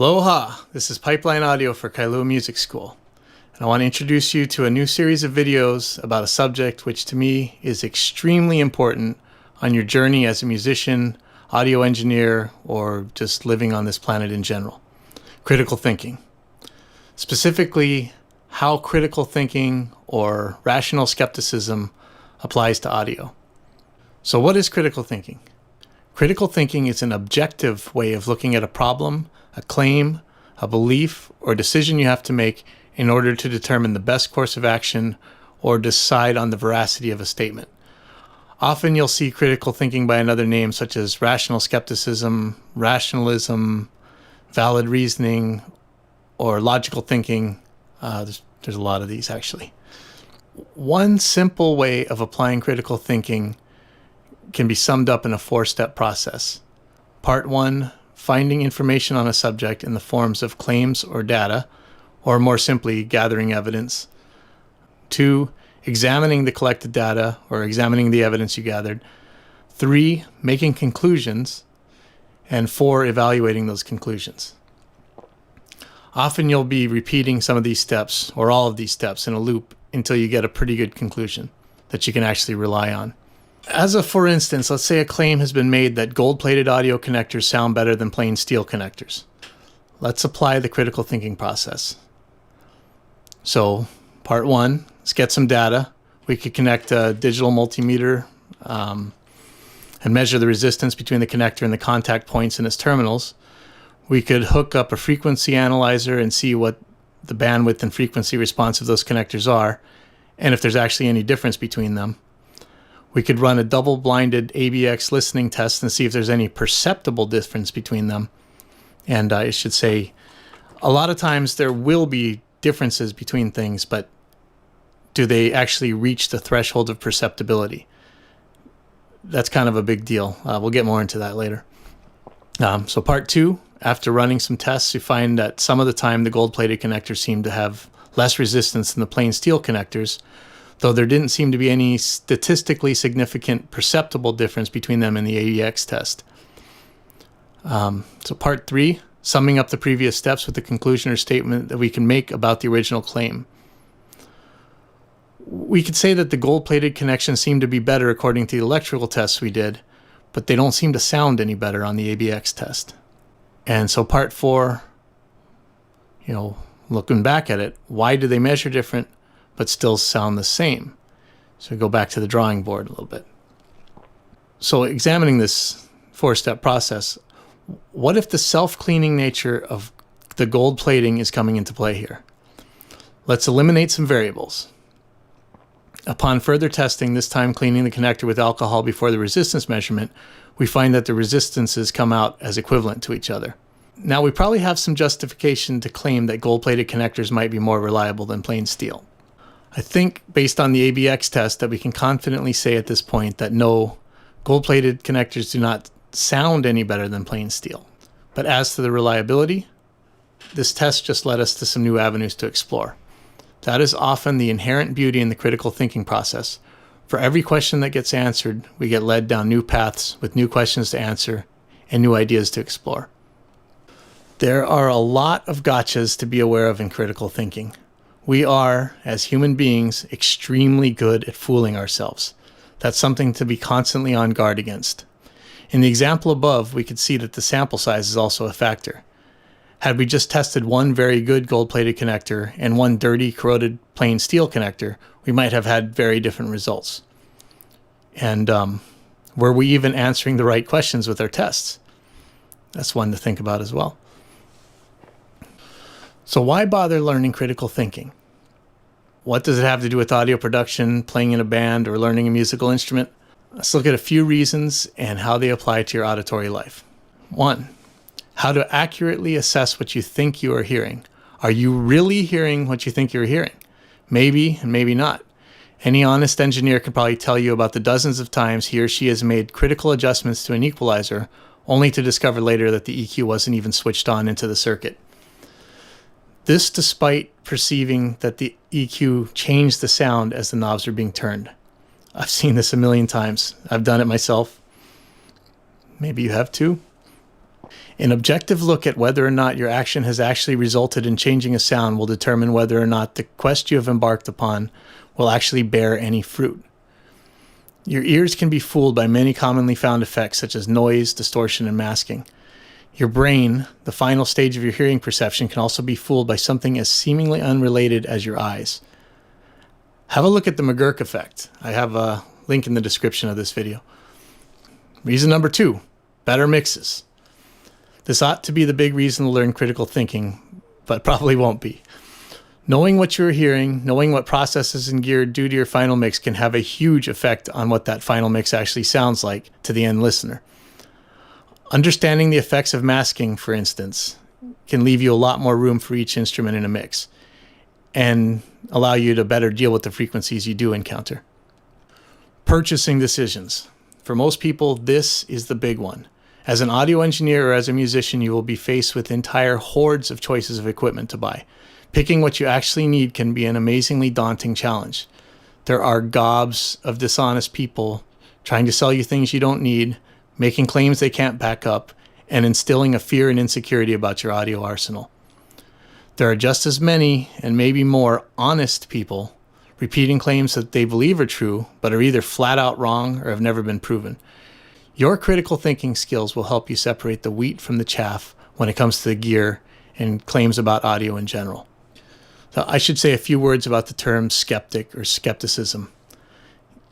Aloha! This is Pipeline Audio for Kailua Music School, and I want to introduce you to a new series of videos about a subject which to me is extremely important on your journey as a musician, audio engineer, or just living on this planet in general. Critical thinking. Specifically, how critical thinking or rational skepticism applies to audio. So what is critical thinking? Critical thinking is an objective way of looking at a problem, a claim, a belief, or decision you have to make in order to determine the best course of action or decide on the veracity of a statement. Often you'll see critical thinking by another name such as rational skepticism, rationalism, valid reasoning, or logical thinking. There's a lot of these actually. One simple way of applying critical thinking can be summed up in a 4-step process. Part 1, finding information on a subject in the forms of claims or data, or more simply, gathering evidence. 2, examining the collected data or examining the evidence you gathered. 3, making conclusions. And 4, evaluating those conclusions. Often you'll be repeating some of these steps or all of these steps in a loop until you get a pretty good conclusion that you can actually rely on. As a for instance, let's say a claim has been made that gold-plated audio connectors sound better than plain steel connectors. Let's apply the critical thinking process. So, part 1, let's get some data. We could connect a digital multimeter and measure the resistance between the connector and the contact points in its terminals. We could hook up a frequency analyzer and see what the bandwidth and frequency response of those connectors are, and if there's actually any difference between them. We could run a double-blinded ABX listening test and see if there's any perceptible difference between them. And I should say, a lot of times there will be differences between things, but do they actually reach the threshold of perceptibility? That's kind of a big deal. We'll get more into that later. So part 2, after running some tests, we find that some of the time the gold-plated connectors seem to have less resistance than the plain steel connectors, though there didn't seem to be any statistically significant perceptible difference between them in the ABX test. So part 3, summing up the previous steps with the conclusion or statement that we can make about the original claim. We could say that the gold-plated connections seem to be better according to the electrical tests we did, but they don't seem to sound any better on the ABX test. And so part 4, looking back at it, why do they measure different but still sound the same? So go back to the drawing board a little bit. So examining this 4-step process, what if the self-cleaning nature of the gold plating is coming into play here? Let's eliminate some variables. Upon further testing, this time cleaning the connector with alcohol before the resistance measurement, we find that the resistances come out as equivalent to each other. Now we probably have some justification to claim that gold-plated connectors might be more reliable than plain steel. I think, based on the ABX test, that we can confidently say at this point that no, gold-plated connectors do not sound any better than plain steel. But as to the reliability, this test just led us to some new avenues to explore. That is often the inherent beauty in the critical thinking process. For every question that gets answered, we get led down new paths with new questions to answer and new ideas to explore. There are a lot of gotchas to be aware of in critical thinking. We are, as human beings, extremely good at fooling ourselves. That's something to be constantly on guard against. In the example above, we could see that the sample size is also a factor. Had we just tested one very good gold-plated connector and one dirty, corroded plain steel connector, we might have had very different results. And were we even answering the right questions with our tests? That's one to think about as well. So why bother learning critical thinking? What does it have to do with audio production, playing in a band, or learning a musical instrument? Let's look at a few reasons and how they apply to your auditory life. 1, how to accurately assess what you think you are hearing. Are you really hearing what you think you're hearing? Maybe and maybe not. Any honest engineer could probably tell you about the dozens of times he or she has made critical adjustments to an equalizer, only to discover later that the EQ wasn't even switched on into the circuit. This despite perceiving that the EQ changed the sound as the knobs are being turned. I've seen this a million times. I've done it myself. Maybe you have too. An objective look at whether or not your action has actually resulted in changing a sound will determine whether or not the quest you have embarked upon will actually bear any fruit. Your ears can be fooled by many commonly found effects such as noise, distortion, and masking. Your brain, the final stage of your hearing perception, can also be fooled by something as seemingly unrelated as your eyes. Have a look at the McGurk effect. I have a link in the description of this video. Reason number 2, better mixes. This ought to be the big reason to learn critical thinking, but probably won't be. Knowing what you're hearing, knowing what processes and gear do to your final mix can have a huge effect on what that final mix actually sounds like to the end listener. Understanding the effects of masking, for instance, can leave you a lot more room for each instrument in a mix and allow you to better deal with the frequencies you do encounter. Purchasing decisions. For most people, this is the big one. As an audio engineer or as a musician, you will be faced with entire hordes of choices of equipment to buy. Picking what you actually need can be an amazingly daunting challenge. There are gobs of dishonest people trying to sell you things you don't need, making claims they can't back up, and instilling a fear and insecurity about your audio arsenal. There are just as many, and maybe more, honest people repeating claims that they believe are true, but are either flat out wrong or have never been proven. Your critical thinking skills will help you separate the wheat from the chaff when it comes to the gear and claims about audio in general. So I should say a few words about the term skeptic or skepticism.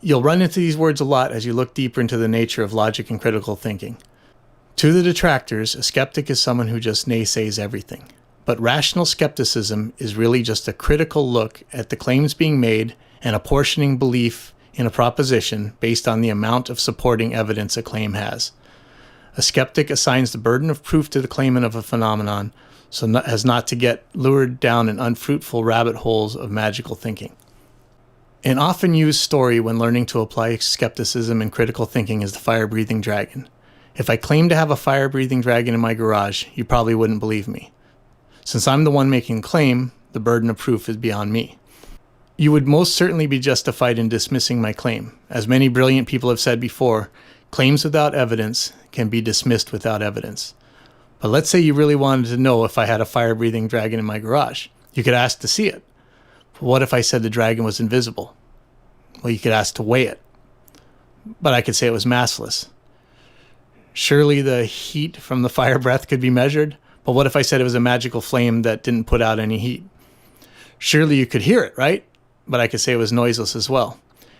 You'll run into these words a lot as you look deeper into the nature of logic and critical thinking. To the detractors, a skeptic is someone who just naysays everything. But rational skepticism is really just a critical look at the claims being made and apportioning belief in a proposition based on the amount of supporting evidence a claim has. A skeptic assigns the burden of proof to the claimant of a phenomenon so as not to get lured down in unfruitful rabbit holes of magical thinking. An often used story when learning to apply skepticism and critical thinking is the fire-breathing dragon. If I claimed to have a fire-breathing dragon in my garage, you probably wouldn't believe me. Since I'm the one making the claim, the burden of proof is beyond me. You would most certainly be justified in dismissing my claim. As many brilliant people have said before, claims without evidence can be dismissed without evidence. But let's say you really wanted to know if I had a fire-breathing dragon in my garage. You could ask to see it. But what if I said the dragon was invisible? Well, you could ask to weigh it. But I could say it was massless. Surely the heat from the fire breath could be measured, but what if I said it was a magical flame that didn't put out any heat? Surely you could hear it, right? But I could say it was noiseless as well.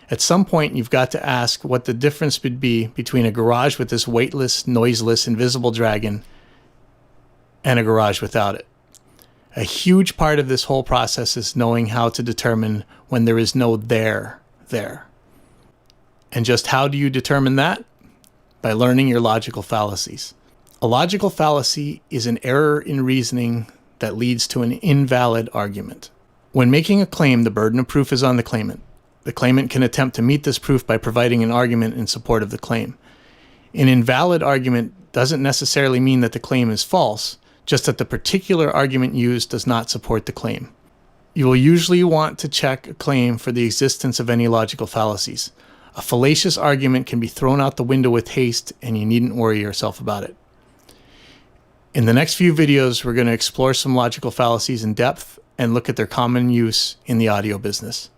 At some point, you've got to ask what the difference would be between a garage with this weightless, noiseless, invisible dragon and a garage without it. A huge part of this whole process is knowing how to determine when there is no there. And just how do you determine that? By learning your logical fallacies. A logical fallacy is an error in reasoning that leads to an invalid argument. When making a claim, the burden of proof is on the claimant. The claimant can attempt to meet this proof by providing an argument in support of the claim. An invalid argument doesn't necessarily mean that the claim is false, just that the particular argument used does not support the claim. You will usually want to check a claim for the existence of any logical fallacies. A fallacious argument can be thrown out the window with haste, and you needn't worry yourself about it. In the next few videos, we're going to explore some logical fallacies in depth and look at their common use in the audio business.